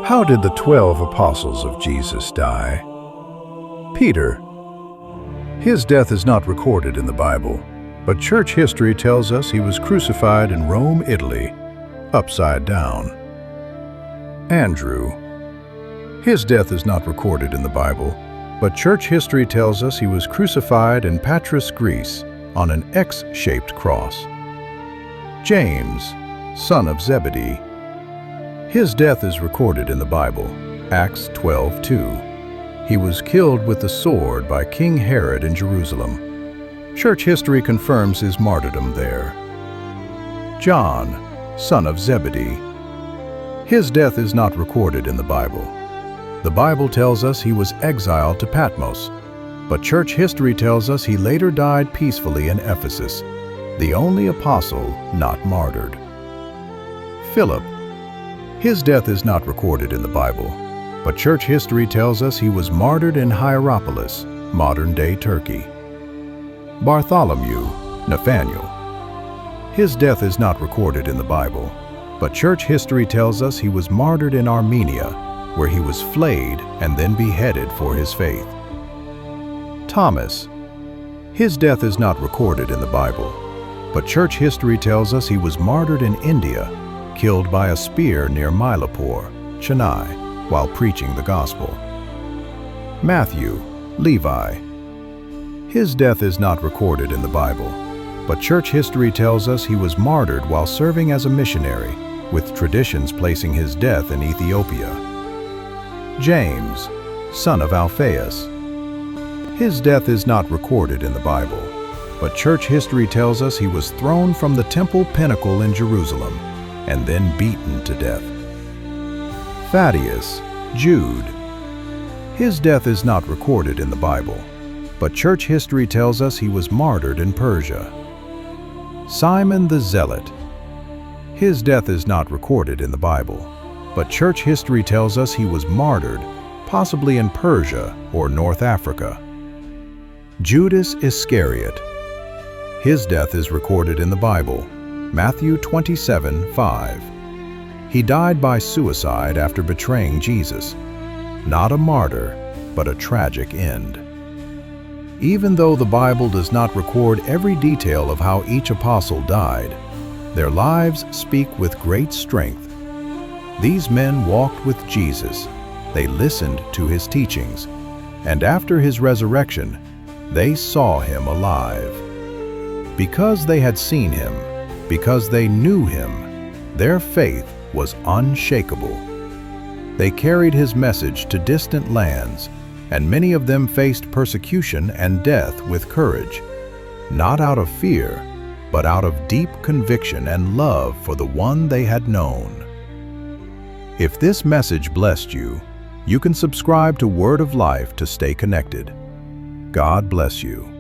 How did the 12 apostles of Jesus die? Peter. His death is not recorded in the Bible, but church history tells us he was crucified in Rome, Italy, upside down. Andrew. His death is not recorded in the Bible, but church history tells us he was crucified in Patras, Greece, on an X-shaped cross. James, son of Zebedee. His death is recorded in the Bible, Acts 12:2. He was killed with the sword by King Herod in Jerusalem. Church history confirms his martyrdom there. John, son of Zebedee. His death is not recorded in the Bible. The Bible tells us he was exiled to Patmos, but church history tells us he later died peacefully in Ephesus, the only apostle not martyred. Philip. His death is not recorded in the Bible, but church history tells us he was martyred in Hierapolis, modern-day Turkey. Bartholomew, Nathaniel. His death is not recorded in the Bible, but church history tells us he was martyred in Armenia, where he was flayed and then beheaded for his faith. Thomas. His death is not recorded in the Bible, but church history tells us he was martyred in India, killed by a spear near Mylapore, Chennai, while preaching the gospel. Matthew, Levi. His death is not recorded in the Bible, but church history tells us he was martyred while serving as a missionary, with traditions placing his death in Ethiopia. James, son of Alphaeus. His death is not recorded in the Bible, but church history tells us he was thrown from the temple pinnacle in Jerusalem and then beaten to death. Thaddeus, Jude. His death is not recorded in the Bible, but church history tells us he was martyred in Persia. Simon the Zealot. His death is not recorded in the Bible, but church history tells us he was martyred, possibly in Persia or North Africa. Judas Iscariot. His death is recorded in the Bible, Matthew 27:5. He died by suicide after betraying Jesus. Not a martyr, but a tragic end. Even though the Bible does not record every detail of how each apostle died, their lives speak with great strength. These men walked with Jesus, they listened to his teachings, and after his resurrection, they saw him alive. Because they had seen him, because they knew him, their faith was unshakable. They carried his message to distant lands, and many of them faced persecution and death with courage, not out of fear, but out of deep conviction and love for the one they had known. If this message blessed you, you can subscribe to Word of Life to stay connected. God bless you.